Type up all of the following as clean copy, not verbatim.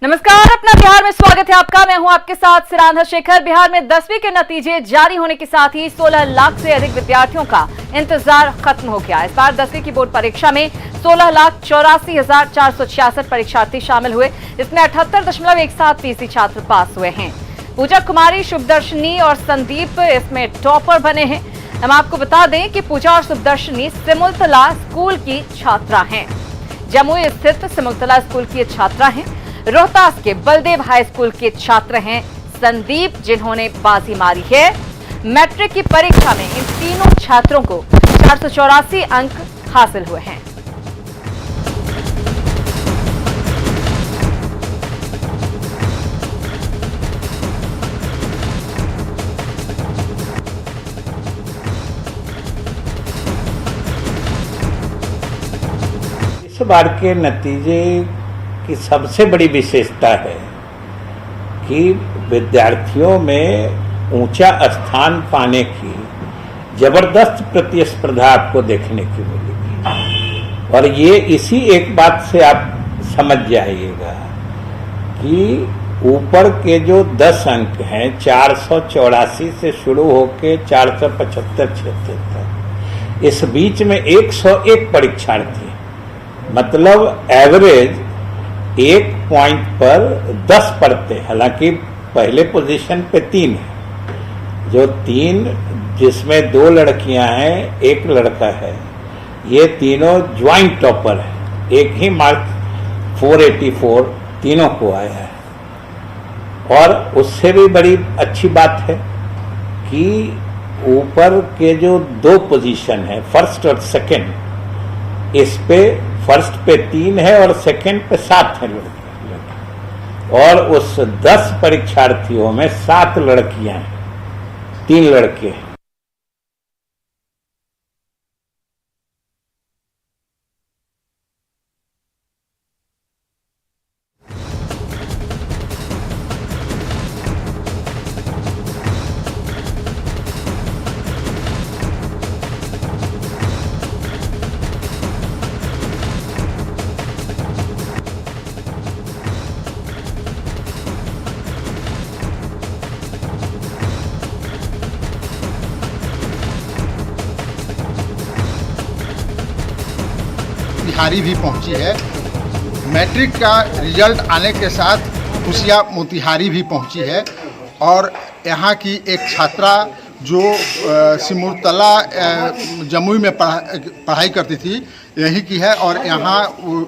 नमस्कार, अपना बिहार में स्वागत है आपका। मैं हूं आपके साथ सिरांधा शेखर। बिहार में 10वीं के नतीजे जारी होने के साथ ही 16 लाख से अधिक विद्यार्थियों का इंतजार खत्म हो गया। इस बार 10वीं की बोर्ड परीक्षा में 16,84,466 परीक्षार्थी शामिल हुए। इसमें 78.17% छात्र पास हुए हैं। पूजा कुमारी, शुभदर्शनी और संदीप इसमें टॉपर बने हैं। हम आपको बता दें कि पूजा और शुभदर्शनी सिमुलतला स्कूल की छात्रा हैं। जमुई स्थित सिमुलतला स्कूल की छात्रा हैं। रोहतास के बलदेव हाई स्कूल के छात्र हैं संदीप, जिन्होंने बाजी मारी है। मैट्रिक की परीक्षा में इन तीनों छात्रों को 484 अंक हासिल हुए हैं। इस बार के नतीजे की सबसे बड़ी विशेषता है कि विद्यार्थियों में ऊंचा स्थान पाने की जबरदस्त प्रतिस्पर्धा आपको देखने की मिलेगी। और ये इसी एक बात से आप समझ जाइएगा कि ऊपर के जो 10 अंक हैं 484 से शुरू होके 475-76 तक, इस बीच में 101 परीक्षार्थी, मतलब एवरेज 1 पॉइंट पर 10 पढ़ते। हालांकि पहले पोजीशन पे 3 है, जो 3 जिसमें 2 लड़कियां हैं, 1 लड़का है, ये तीनों ज्वाइंट टॉपर है। एक ही मार्क 484 तीनों को आया है। और उससे भी बड़ी अच्छी बात है कि ऊपर के जो 2 पोजीशन है, फर्स्ट और सेकंड, इस पे फर्स्ट पे 3 है और सेकंड पे 7 है लड़के। और उस 10 परीक्षार्थियों में 7 लड़कियां हैं, 3 लड़के हैं। मोतिहारी भी पहुंची है। मैट्रिक का रिजल्ट आने के साथ खुशियाँ मोतिहारी भी पहुंची है। और यहाँ की एक छात्रा जो सिमुलतला जमुई में पढ़ाई करती थी, यही की है। और यहाँ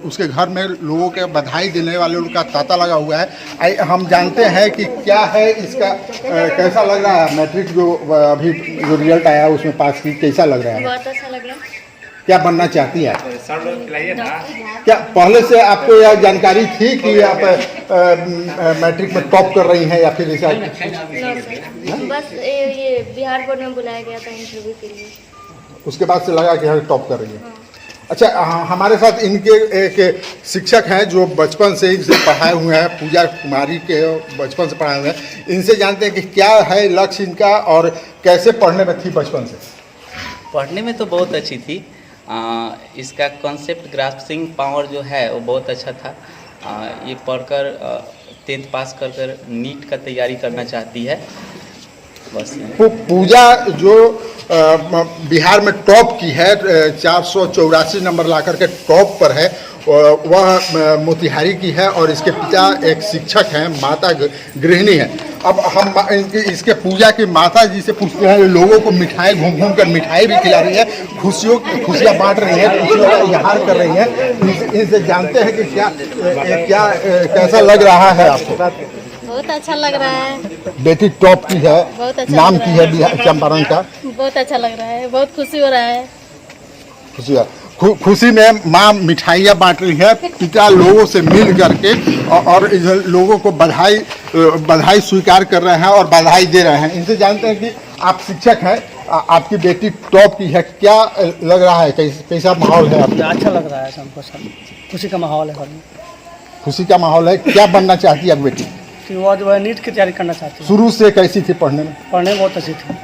उसके घर में लोगों के बधाई देने वाले उनका तांता लगा हुआ है। हम जानते हैं कि क्या है इसका, कैसा लग रहा है मैट्रिक जो अभी जो रिजल्ट आया उसमें पास की, कैसा लग रहा है? बहुत अच्छा लग रहा है। क्या बनना चाहती है? क्या पहले से आपको यह जानकारी थी कि आप मैट्रिक में टॉप कर रही हैं या फिर ऐसा? बस ये बिहार बोर्ड में बुलाया गया था इंटरव्यू के लिए, उसके बाद से लगा कि हम टॉप कर रही है। अच्छा, हमारे साथ इनके एक शिक्षक हैं जो बचपन से इनसे पढ़ाए हुए हैं, पूजा कुमारी के बचपन से पढ़ाए हुए हैं। इनसे जानते हैं कि क्या है लक्ष्य इनका और कैसे पढ़ने में थी बचपन से। पढ़ने में तो बहुत अच्छी थी। इसका कॉन्सेप्ट ग्रास्पिंग पावर जो है वो बहुत अच्छा था। ये पढ़कर 10th पास कर नीट का तैयारी करना चाहती है। बस पूजा जो बिहार में टॉप की है, 484 नंबर ला करके टॉप पर है, वह मोतिहारी की है। और इसके पिता एक शिक्षक हैं, माता गृहिणी है। अब हम इसके पूजा की माता जी से पूछते हैं। लोगों को मिठाई घूम कर मिठाई भी खिला रही है, खुशियाँ बांट रही है, खुशियों का इजहार कर रही है। इनसे जानते हैं कि क्या कैसा लग रहा है आपको? बहुत अच्छा लग रहा है। बेटी टॉप की है, बहुत अच्छा नाम की है बिहार चंपारण का। बहुत अच्छा लग रहा है, बहुत खुशी हो रहा है। खुशी में माँ मिठाइयाँ बांट रही है, पिता लोगों से मिल करके और लोगों को बधाई स्वीकार कर रहे हैं और बधाई दे रहे हैं। इनसे जानते हैं कि आप शिक्षक हैं, आपकी बेटी टॉप की है, क्या लग रहा है, कैसा माहौल है आपका? अच्छा लग रहा है हमको, सब खुशी का माहौल है। खुशी का माहौल है। क्या बनना चाहती है बेटी? वो जो है नीट की तैयारी करना चाहती है। शुरू से कैसी थी पढ़ने में? पढ़ने में बहुत अच्छी थी।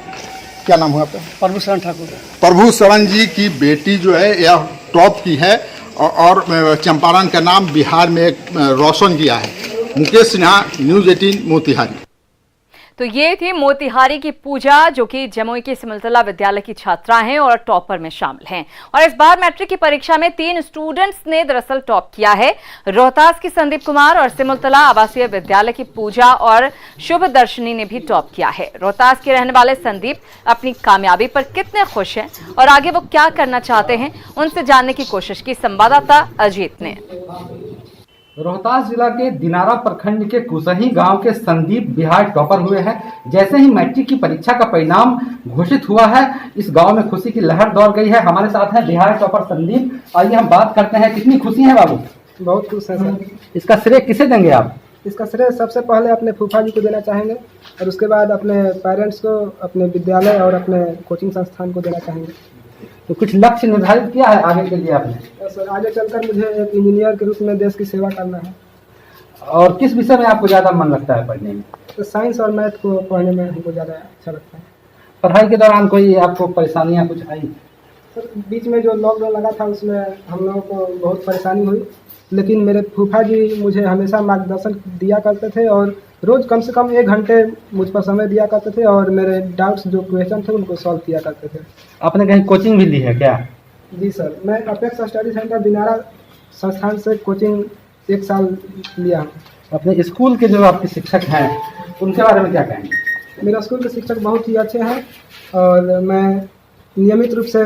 क्या नाम है आपका? प्रभु शरण ठाकुर। प्रभु शरण जी की बेटी जो है यह टॉप की है और चंपारण का नाम बिहार में एक रोशन किया है। मुकेश सिन्हा, न्यूज 18 मोतिहारी। तो ये थी मोतिहारी की पूजा, जो कि जमुई की सिमुलतला विद्यालय की छात्रा हैं और टॉपर में शामिल हैं। और इस बार मैट्रिक की परीक्षा में 3 स्टूडेंट्स ने दरअसल टॉप किया है। रोहतास की संदीप कुमार और सिमुलतला आवासीय विद्यालय की पूजा और शुभ दर्शनी ने भी टॉप किया है। रोहतास के रहने वाले संदीप अपनी कामयाबी पर कितने खुश हैं और आगे वो क्या करना चाहते हैं, उनसे जानने की कोशिश की संवाददाता अजीत ने। रोहतास जिला के दिनारा प्रखंड के कुसही गांव के संदीप बिहार टॉपर हुए हैं। जैसे ही मैट्रिक की परीक्षा का परिणाम घोषित हुआ है, इस गांव में खुशी की लहर दौड़ गई है। हमारे साथ है बिहार टॉपर संदीप। आइए हम बात करते हैं, कितनी खुशी है बाबू? बहुत खुश है सर। इसका श्रेय किसे देंगे आप? इसका श्रेय सबसे पहले अपने फूफा जी को देना चाहेंगे और उसके बाद अपने पेरेंट्स को, अपने विद्यालय और अपने कोचिंग संस्थान को देना चाहेंगे। तो कुछ लक्ष्य निर्धारित किया है आगे के लिए आपने? तो सर आगे चलकर मुझे एक इंजीनियर के रूप में देश की सेवा करना है। और किस विषय में आपको ज्यादा मन लगता है पढ़ने में? तो साइंस और मैथ को पढ़ने में हमको ज़्यादा अच्छा लगता है। पढ़ाई के दौरान कोई आपको परेशानियां कुछ आई? सर बीच में जो लॉकडाउन लगा था उसमें हम लोगों को बहुत परेशानी हुई, लेकिन मेरे फूफा जी मुझे हमेशा मार्गदर्शन दिया करते थे और रोज़ कम से कम 1 घंटे मुझ पर समय दिया करते थे और मेरे डाउट्स जो क्वेश्चन थे उनको सॉल्व किया करते थे। आपने कहीं कोचिंग भी ली है क्या? जी सर, मैं अपेक्स स्टडी सेंटर दिनारा संस्थान से कोचिंग 1 साल लिया हूँ। अपने स्कूल के जो आपके शिक्षक हैं उनके बारे में क्या कहेंगे? मेरा स्कूल के शिक्षक बहुत ही अच्छे हैं और मैं नियमित रूप से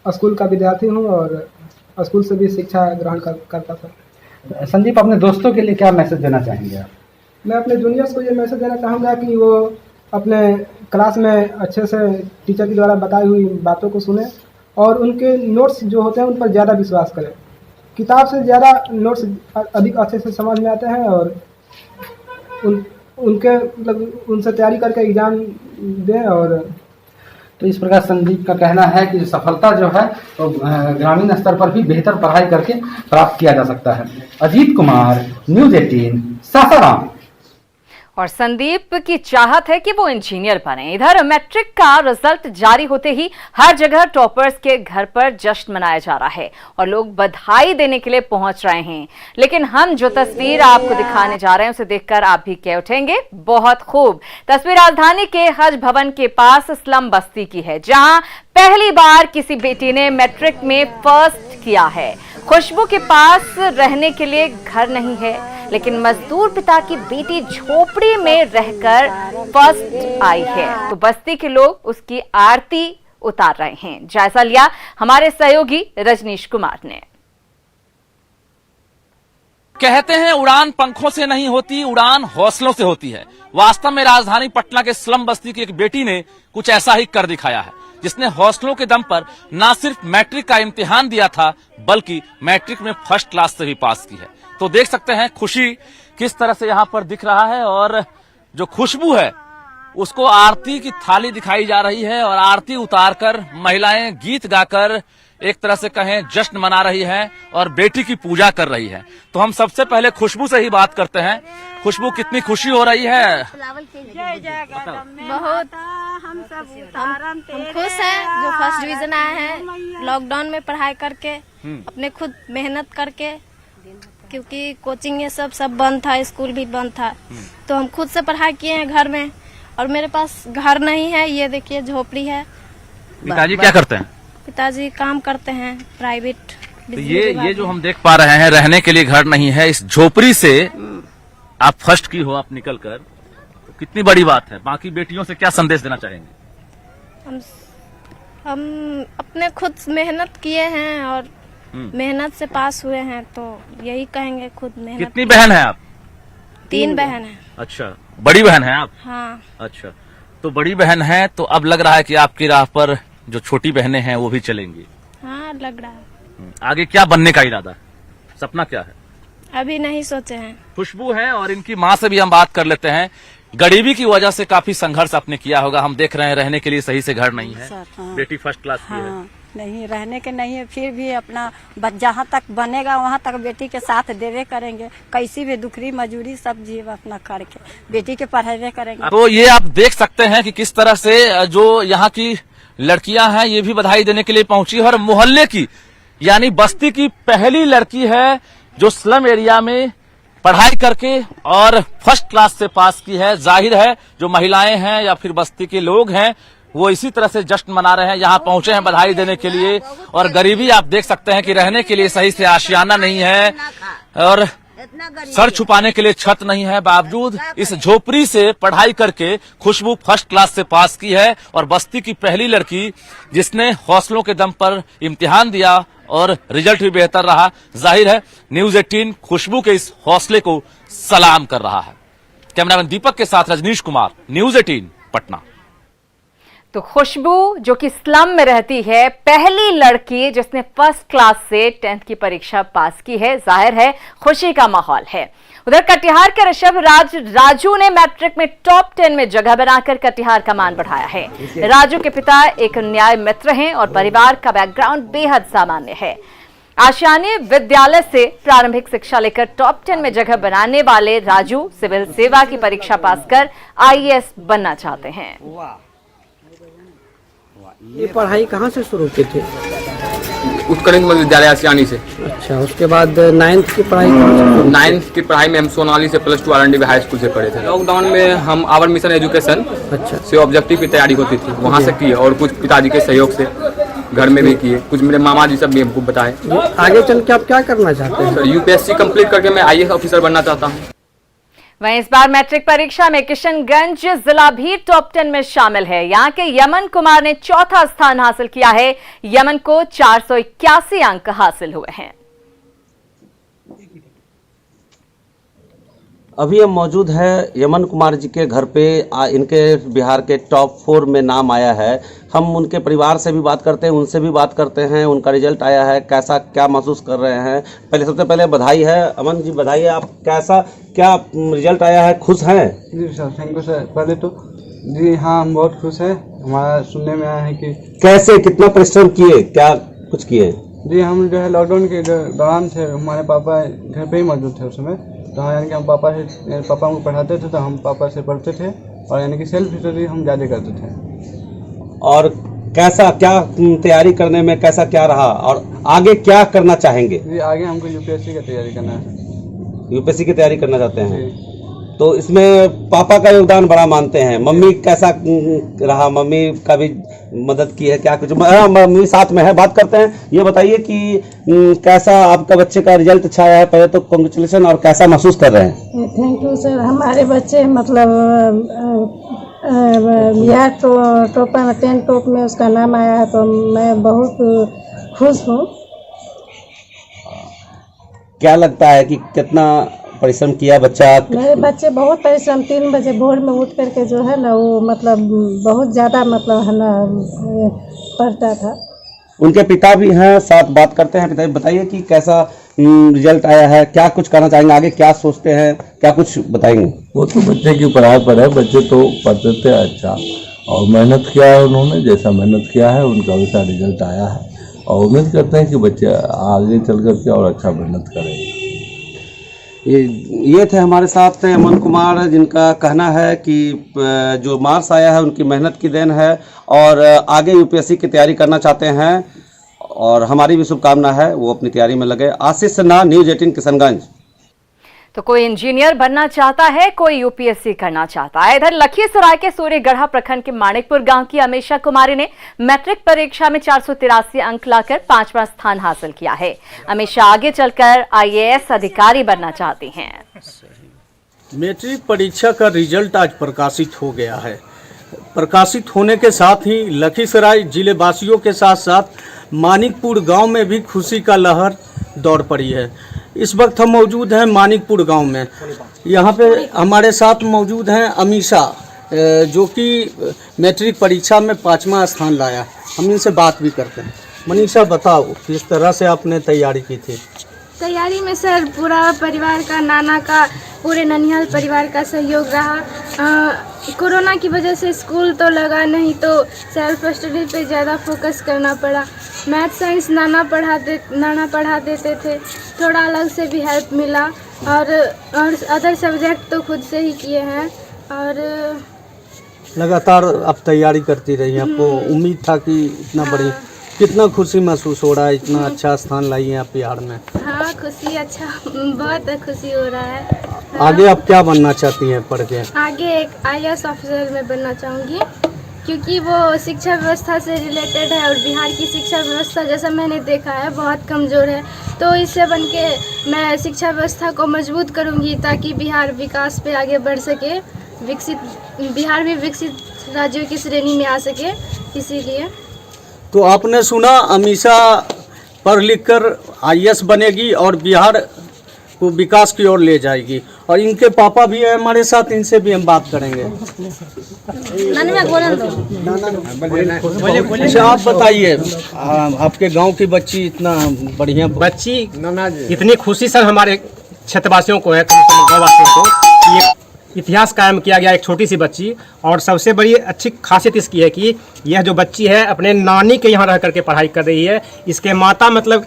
स्कूल का विद्यार्थी हूँ और स्कूल से भी शिक्षा ग्रहण करता था। संदीप, अपने दोस्तों के लिए क्या मैसेज देना चाहेंगे आप? मैं अपने जूनियर्स को ये मैसेज देना चाहूँगा कि वो अपने क्लास में अच्छे से टीचर के द्वारा बताई हुई बातों को सुने और उनके नोट्स जो होते हैं उन पर ज़्यादा विश्वास करें। किताब से ज़्यादा नोट्स अधिक अच्छे से समझ में आते हैं और उनके मतलब उनसे तैयारी करके एग्ज़ाम दें। और तो इस प्रकार संदीप का कहना है कि सफलता जो है तो ग्रामीण स्तर पर भी बेहतर पढ़ाई करके प्राप्त किया जा सकता है। अजीत कुमार, न्यूज 18, सासाराम। और संदीप की चाहत है कि वो इंजीनियर बने। इधर मैट्रिक का रिजल्ट जारी होते ही हर जगह टॉपर्स के घर पर जश्न मनाया जा रहा है और लोग बधाई देने के लिए पहुंच रहे हैं। लेकिन हम जो तस्वीर आपको दिखाने जा रहे हैं उसे देखकर आप भी कह उठेंगे, बहुत खूब। तस्वीर राजधानी के हज भवन के पास स्लम बस्ती की है, जहां पहली बार किसी बेटी ने मैट्रिक में फर्स्ट किया है। खुशबू के पास रहने के लिए घर नहीं है, लेकिन मजदूर पिता की बेटी झोपड़ी में रहकर फर्स्ट आई है, तो बस्ती के लोग उसकी आरती उतार रहे हैं। जायजा लिया हमारे सहयोगी रजनीश कुमार ने। कहते हैं उड़ान पंखों से नहीं होती, उड़ान हौसलों से होती है। वास्तव में राजधानी पटना के स्लम बस्ती की एक बेटी ने कुछ ऐसा ही कर दिखाया है, जिसने हौसलों के दम पर न सिर्फ मैट्रिक का इम्तिहान दिया था, बल्कि मैट्रिक में फर्स्ट क्लास से भी पास की है। तो देख सकते हैं खुशी किस तरह से यहाँ पर दिख रहा है। और जो खुशबू है उसको आरती की थाली दिखाई जा रही है और आरती उतारकर महिलाएं गीत गाकर एक तरह से कहें जश्न मना रही हैं और बेटी की पूजा कर रही है। तो हम सबसे पहले खुशबू से ही बात करते हैं। खुशबू, कितनी खुशी हो रही है? बहुत हम खुश हैं जो फर्स्ट डिवीजन आए हैं, लॉकडाउन में पढ़ाई करके, अपने खुद मेहनत करके, क्योंकि कोचिंग ये सब बंद था, स्कूल भी बंद था, तो हम खुद से पढ़ाई किए हैं घर में। और मेरे पास घर नहीं है, ये देखिए झोपड़ी है। पिताजी क्या करते हैं? पिताजी काम करते हैं प्राइवेट। तो ये जो हम देख पा रहे हैं, रहने के लिए घर नहीं है, इस झोपड़ी से आप फर्स्ट की हो आप निकल कर, तो कितनी बड़ी बात है। बाकी बेटियों से क्या संदेश देना चाहेंगे? हम अपने खुद मेहनत किए हैं और मेहनत से पास हुए हैं, तो यही कहेंगे खुद मेहनत। कितनी बहन है आप? 3 बहन है। अच्छा, बड़ी बहन है आप? हाँ। अच्छा, तो बड़ी बहन है, तो अब लग रहा है कि आपकी राह पर जो छोटी बहनें हैं वो भी चलेंगी। हाँ, लग रहा है। आगे क्या बनने का इरादा है, सपना क्या है? अभी नहीं सोचे हैं। खुशबू है और इनकी माँ से भी हम बात कर लेते हैं। गरीबी की वजह से काफी संघर्ष आपने किया होगा, हम देख रहे हैं रहने के लिए सही से घर नहीं है। हाँ। बेटी फर्स्ट क्लास की है। नहीं, रहने के नहीं है, फिर भी अपना जहाँ तक बनेगा वहाँ तक बेटी के साथ देवे करेंगे। कैसी भी दुखरी मजूरी सब जीव अपना करके बेटी के पढ़ावे करेंगे। तो ये आप देख सकते हैं कि किस तरह से जो यहाँ की लड़कियां हैं ये भी बधाई देने के लिए पहुंची है। और मोहल्ले की यानी बस्ती की पहली लड़की है जो स्लम एरिया में पढ़ाई करके और फर्स्ट क्लास से पास की है। जाहिर है जो महिलाएं हैं या फिर बस्ती के लोग हैं वो इसी तरह से जश्न मना रहे हैं, यहाँ पहुंचे हैं बधाई देने के लिए। और गरीबी आप देख सकते हैं कि रहने के लिए सही से आशियाना नहीं है और सर छुपाने के लिए छत नहीं है। बावजूद इस झोपड़ी से पढ़ाई करके खुशबू फर्स्ट क्लास से पास की है और बस्ती की पहली लड़की जिसने हौसलों के दम पर इम्तिहान दिया और रिजल्ट भी बेहतर रहा। जाहिर है न्यूज 18 खुशबू के इस हौसले को सलाम कर रहा है। कैमरामैन दीपक के साथ रजनीश कुमार, न्यूज 18 पटना। तो खुशबू जो कि स्लम में रहती है, पहली लड़की जिसने फर्स्ट क्लास से 10th की परीक्षा पास की है, जाहिर है खुशी का माहौल है। उधर कटिहार के ऋषभ राजू ने मैट्रिक में टॉप 10 में जगह बनाकर कटिहार का मान बढ़ाया है। राजू के पिता एक न्याय मित्र हैं और परिवार का बैकग्राउंड बेहद सामान्य है। आशियाने विद्यालय से प्रारंभिक शिक्षा लेकर टॉप 10 में जगह बनाने वाले राजू सिविल सेवा की परीक्षा पास कर IAS बनना चाहते हैं। ये पढ़ाई कहाँ से शुरू की थी? उत्कर्ष विद्यालय आशियानी से। अच्छा, उसके बाद 9th की पढ़ाई कहाँ से? 9th की पढ़ाई में हम सोनाली से +2 R&D हाई स्कूल से पढ़े थे। लॉकडाउन में हम आवर मिशन एजुकेशन अच्छा से ऑब्जेक्टिव की तैयारी होती थी, वहाँ से की और कुछ पिताजी के सहयोग से घर में भी किए, कुछ मेरे मामा जी सब भी हमको बताए। आगे चल के आप क्या करना चाहते हैं? सर UPSC कंप्लीट करके मैं IAS ऑफिसर बनना चाहता हूँ। वहीं इस बार मैट्रिक परीक्षा में किशनगंज जिला भी टॉप 10 में शामिल है। यहाँ के यमन कुमार ने चौथा स्थान हासिल किया है। यमन को 481 अंक हासिल हुए हैं। अभी हम मौजूद है यमन कुमार जी के घर पे। इनके बिहार के टॉप 4 में नाम आया है। हम उनके परिवार से भी बात करते हैं, उनसे भी बात करते हैं। उनका रिजल्ट आया है, कैसा क्या महसूस कर रहे हैं। सबसे पहले बधाई है अमन जी, बधाई है। आप कैसा क्या रिजल्ट आया है, खुश हैं? जी सर, थैंक यू सर। पहले तो जी हाँ, हम बहुत खुश हैं। हमारा सुनने में आया है कि कैसे कितना परिश्रम किए, क्या कुछ किए? जी हम जो है लॉकडाउन के दौरान थे, हमारे पापा घर पे ही मौजूद थे उस समय, तो हाँ यानी कि हम पापा को पढ़ाते थे, तो हम पापा से पढ़ते थे और यानी कि सेल्फ स्टडी हम ज़्यादा करते थे। और कैसा क्या तैयारी करने में कैसा क्या रहा और आगे क्या करना चाहेंगे? जी आगे हमको UPSC की तैयारी करना है। UPSC की तैयारी करना चाहते हैं, तो इसमें पापा का योगदान बड़ा मानते हैं। मम्मी कैसा रहा, मम्मी का भी मदद की है क्या कुछ? मम्मी साथ में है, बात करते हैं। ये बताइए कि कैसा आपका बच्चे का रिजल्ट अच्छा आया है, पहले तो कांग्रेचुलेशन, और कैसा महसूस कर रहे हैं? Thank you sir. हमारे बच्चे मतलब बिहार टॉपर में 10 टॉप में उसका नाम आया है, तो मैं बहुत खुश हूँ। क्या लगता है कि कितना परिश्रम किया बच्चा? मेरे बच्चे बहुत परिश्रम, 3 बजे भोर में उठ करके जो है ना वो मतलब बहुत ज़्यादा मतलब है ना पढ़ता था। उनके पिता भी हैं, साथ बात करते हैं। पिता बताइए कि कैसा रिजल्ट आया है, क्या कुछ करना चाहेंगे, आगे क्या सोचते हैं, क्या कुछ बताएंगे? वो तो बच्चे की पढ़ाई पर है, बच्चे तो पढ़ते थे अच्छा और मेहनत किया है उन्होंने, जैसा मेहनत किया है उनका वैसा रिजल्ट आया है और उम्मीद करते हैं कि बच्चे आगे चल कर के और अच्छा मेहनत करेंगे। ये थे हमारे साथ अमन कुमार, जिनका कहना है कि जो मार्क्स आया है उनकी मेहनत की देन है और आगे UPSC की तैयारी करना चाहते हैं और हमारी भी शुभकामना है वो अपनी तैयारी में लगे। आशीष सिन्हा, न्यूज 18 किशनगंज। तो कोई इंजीनियर बनना चाहता है, कोई UPSC करना चाहता है। इधर लखीसराय के सूर्यगढ़ा प्रखंड के माणिकपुर गांव की अमीषा कुमारी ने मैट्रिक परीक्षा में 483 अंक लाकर 5वां स्थान हासिल किया है। अमीषा आगे चलकर IAS अधिकारी बनना चाहती हैं। मैट्रिक परीक्षा का रिजल्ट आज प्रकाशित हो गया है। प्रकाशित होने के साथ ही लखीसराय जिले वासियों के साथ साथ माणिकपुर गांव में भी खुशी का लहर दौड़ पड़ी है। इस वक्त हम मौजूद हैं माणिकपुर गांव में। यहाँ पे हमारे साथ मौजूद हैं अमीषा, जो कि मैट्रिक परीक्षा में 5वां स्थान लाया। हम इनसे बात भी करते हैं। मनीषा, बताओ किस तरह से आपने तैयारी की थी? तैयारी में सर पूरा परिवार का, नाना का, पूरे ननिहाल परिवार का सहयोग रहा। कोरोना की वजह से स्कूल तो लगा नहीं, तो सेल्फ स्टडी पे ज़्यादा फोकस करना पड़ा। मैथ साइंस नाना पढ़ा देते थे, थोड़ा अलग से भी हेल्प मिला और अदर सब्जेक्ट तो खुद से ही किए हैं। और लगातार आप तैयारी करती रही, आपको उम्मीद था कि इतना बड़ी कितना खुशी महसूस हो रहा है, इतना अच्छा स्थान लाई हैं आप बिहार में? हाँ खुशी, अच्छा बहुत खुशी हो रहा है। आगे आप क्या बनना चाहती हैं पढ़ के? आगे एक IAS ऑफिसर में बनना चाहूँगी, क्योंकि वो शिक्षा व्यवस्था से रिलेटेड है और बिहार की शिक्षा व्यवस्था जैसा मैंने देखा है बहुत कमज़ोर है। तो इससे बन के मैं शिक्षा व्यवस्था को मजबूत करूँगी ताकि बिहार विकास पे आगे बढ़ सके, बिहार भी विकसित राज्यों की श्रेणी में आ सके, इसीलिए। तो आपने सुना अमीषा पढ़ लिख कर IAS बनेगी और बिहार को विकास की ओर ले जाएगी। और इनके पापा भी हैं हमारे साथ, इनसे भी हम बात करेंगे। अच्छा आप बताइए, आपके गांव की बच्ची इतना बढ़िया बच्ची इतनी खुशी सर हमारे क्षेत्रवासियों को है, गाँव वासियों को, ये इतिहास कायम किया गया एक छोटी सी बच्ची। और सबसे बड़ी अच्छी खासियत इसकी है कि यह जो बच्ची है अपने नानी के यहाँ रह करके पढ़ाई कर रही है। इसके माता मतलब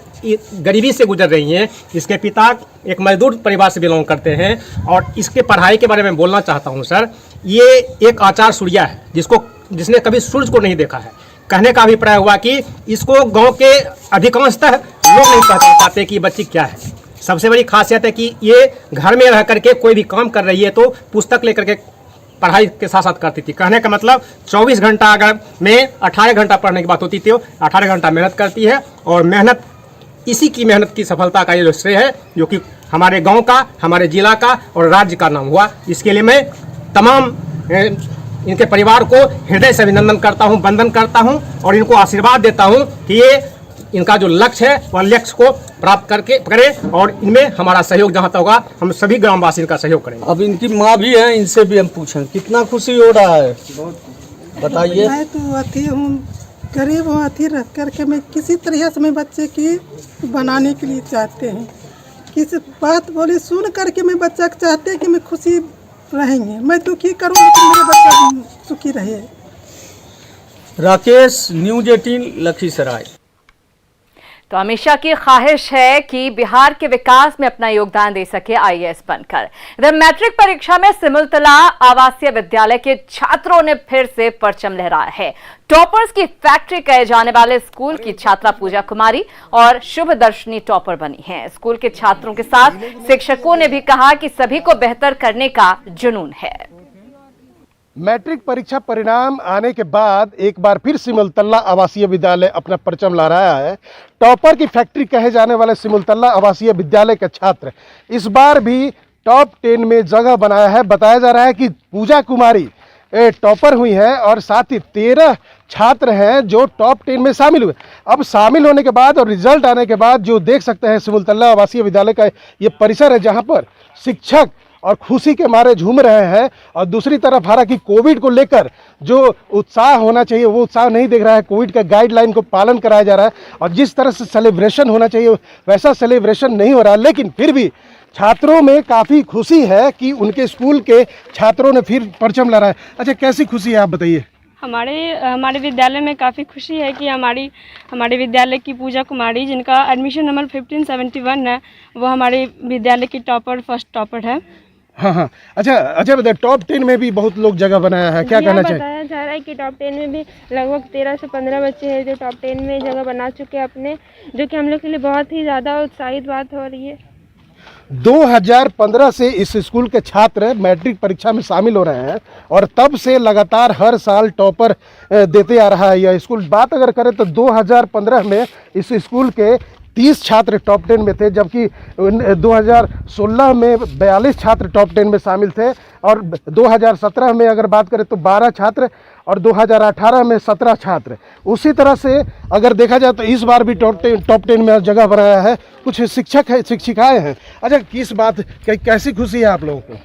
गरीबी से गुजर रही हैं, इसके पिता एक मजदूर परिवार से बिलोंग करते हैं। और इसके पढ़ाई के बारे में बोलना चाहता हूँ सर, ये एक आचार सूर्या है जिसने कभी सूरज को नहीं देखा है। कहने का अभिप्राय हुआ कि इसको गाँव के अधिकांशतः लोग नहीं पहचान पाते कि ये बच्ची क्या है। सबसे बड़ी खासियत है कि ये घर में रह करके कोई भी काम कर रही है तो पुस्तक लेकर के पढ़ाई के साथ साथ करती थी। कहने का मतलब 24 घंटा अगर में 18 घंटा पढ़ने की बात होती थी, 18 घंटा मेहनत करती है। और मेहनत, इसी की मेहनत की सफलता का ये जो श्रेय है, जो कि हमारे गांव का, हमारे जिला का और राज्य का नाम हुआ। इसके लिए मैं तमाम इनके परिवार को हृदय से अभिनंदन करता हूँ, वंदन करता हूँ और इनको आशीर्वाद देता हूँ कि ये इनका जो लक्ष्य है वह लक्ष्य को प्राप्त करके करें और इनमें हमारा सहयोग जहाँ तक होगा हम सभी ग्रामवासी इनका सहयोग करेंगे। अब इनकी माँ भी है, इनसे भी हम पूछें कितना खुशी हो रहा है, बताइए। मैं तो अथी हूँ, गरीब हूँ, अथी रह करके मैं किसी तरह से मैं बच्चे की बनाने के लिए चाहते हैं। किसी बात बोली सुन करके मैं बच्चा चाहते हैं कि मैं खुशी रहेंगे, मैं दुखी करूँ लेकिन मेरा बच्चा सुखी रहे। राकेश, न्यूज़ 18 लखीसराय। तो अमीषा की ख्वाहिश है कि बिहार के विकास में अपना योगदान दे सके IAS बनकर। इधर मैट्रिक परीक्षा में सिमुलतला आवासीय विद्यालय के छात्रों ने फिर से परचम लहराया है। टॉपर्स की फैक्ट्री कहे जाने वाले स्कूल की छात्रा पूजा कुमारी और शुभ दर्शनी टॉपर बनी हैं। स्कूल के छात्रों के साथ शिक्षकों ने भी कहा कि सभी को बेहतर करने का जुनून है। मैट्रिक परीक्षा परिणाम आने के बाद एक बार फिर सिमुलतला आवासीय विद्यालय अपना परचम लहराया है। टॉपर की फैक्ट्री कहे जाने वाले सिमुलतला आवासीय विद्यालय के छात्र इस बार भी टॉप 10 में जगह बनाया है। बताया जा रहा है कि पूजा कुमारी टॉपर हुई है और साथ ही 13 छात्र हैं जो टॉप 10 में शामिल हुए। अब शामिल होने के बाद और रिजल्ट आने के बाद जो देख सकते हैं सिमुलतला आवासीय विद्यालय का ये परिसर है जहाँ पर शिक्षक और खुशी के मारे झूम रहे हैं। और दूसरी तरफ हालांकि कोविड को लेकर जो उत्साह होना चाहिए वो उत्साह नहीं दिख रहा है। कोविड का गाइडलाइन को पालन कराया जा रहा है और जिस तरह से सेलिब्रेशन होना चाहिए वैसा सेलिब्रेशन नहीं हो रहा है। लेकिन फिर भी छात्रों में काफ़ी खुशी है कि उनके स्कूल के छात्रों ने फिर परचम लहराया। अच्छा, कैसी खुशी है आप बताइए? हमारे विद्यालय में काफ़ी खुशी है कि हमारे विद्यालय की पूजा कुमारी, जिनका एडमिशन नंबर 1571 है, वो हमारे विद्यालय की फर्स्ट टॉपर है। हाँ। अच्छा बताइए, टॉप 10 में भी बहुत लोग जगह बनाया है, क्या कहना चाहिए? बताया जा रहा है कि टॉप 10 में भी लगभग 13 से 15 बच्चे हैं जो टॉप 10 में जगह बना चुके हैं अपने, जो कि हम लोग के लिए बहुत ही ज़्यादा उत्साहित बात हो रही है। 2015 से इस स्कूल के छात्र मैट्रिक परीक्षा में शामिल हो रहे हैं और तब से लगातार हर साल टॉपर देते आ रहा है यह स्कूल। बात अगर करें तो 2015 में इस स्कूल के 30 छात्र टॉप 10 में थे, जबकि 2016 में 42 छात्र टॉप 10 में शामिल थे और 2017 में अगर बात करें तो 12 छात्र और 2018 में 17 छात्र। उसी तरह से अगर देखा जाए तो इस बार भी टॉप 10 में जगह बनाया है। कुछ शिक्षक है, शिक्षिकाएँ हैं। अच्छा, किस बात कैसी खुशी है आप लोगों को?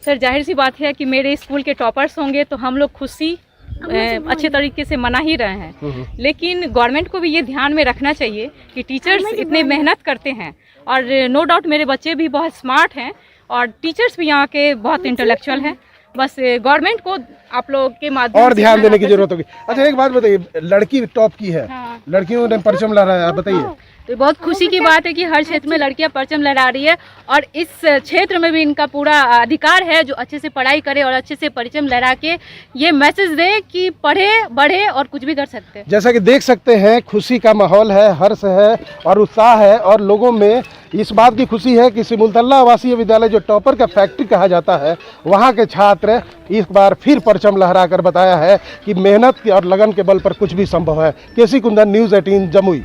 सर, जाहिर सी बात है कि मेरे स्कूल के टॉपर्स होंगे तो हम लोग खुशी अच्छे तरीके से मना ही रहे हैं। लेकिन गवर्नमेंट को भी ये ध्यान में रखना चाहिए कि टीचर्स इतने मेहनत करते हैं और नो डाउट मेरे बच्चे भी बहुत स्मार्ट हैं और टीचर्स भी यहाँ के बहुत इंटेलेक्चुअल हैं। बस गवर्नमेंट को आप लोग के माध्यम और ध्यान देने की जरूरत होगी। अच्छा, एक बात बताइए, लड़की टॉप की है, लड़कियों ने परचम लहराया, आप बताइए। तो बहुत खुशी की बात है कि हर क्षेत्र में लड़कियां परचम लहरा रही है और इस क्षेत्र में भी इनका पूरा अधिकार है जो अच्छे से पढ़ाई करे और अच्छे से परचम लहरा के ये मैसेज दे कि पढ़े बढ़े और कुछ भी कर सकते हैं। जैसा कि देख सकते हैं खुशी का माहौल है, हर्ष है और उत्साह है और लोगों में इस बात की खुशी है कि सिमुलतल्ला आवासीय विद्यालय जो टॉपर का फैक्ट्री कहा जाता है वहाँ के छात्र इस बार फिर परचम लहरा कर बताया है कि मेहनत और लगन के बल पर कुछ भी संभव है। केसी कुंदन, न्यूज़ 18 जमुई।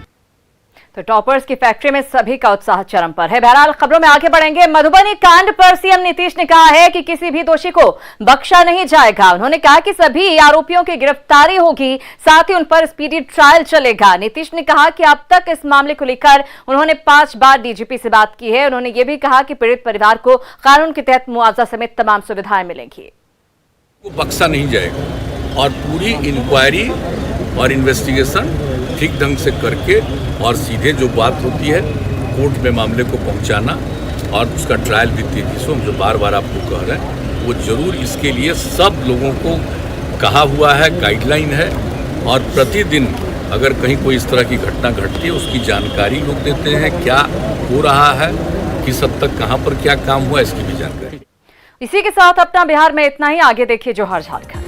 तो टॉपर्स की फैक्ट्री में सभी का उत्साह चरम पर है। बहरहाल खबरों में आगे बढ़ेंगे। मधुबनी कांड पर सीएम नीतीश ने कहा है कि किसी भी दोषी को बख्शा नहीं जाएगा। उन्होंने कहा कि सभी आरोपियों की गिरफ्तारी होगी, साथ ही उन पर स्पीडी ट्रायल चलेगा। नीतीश ने कहा कि अब तक इस मामले को लेकर उन्होंने 5 बार डीजीपी से बात की है। उन्होंने ये भी कहा कि पीड़ित परिवार को कानून के तहत मुआवजा समेत तमाम सुविधाएं मिलेंगी। बख्शा नहीं जाएगा और पूरी इंक्वायरी और इन्वेस्टिगेशन ठीक ढंग से करके और सीधे जो बात होती है कोर्ट में मामले को पहुंचाना और उसका ट्रायल भी तेजी से, हम जो बार बार आपको कह रहे हैं वो जरूर इसके लिए सब लोगों को कहा हुआ है, गाइडलाइन है और प्रतिदिन अगर कहीं कोई इस तरह की घटना घटती है उसकी जानकारी लोग देते हैं, क्या हो रहा है, किस हद तक कहाँ पर क्या काम हुआ, इसकी भी जानकारी। इसी के साथ अपना बिहार में इतना ही। आगे देखिए जोहर झारखंड।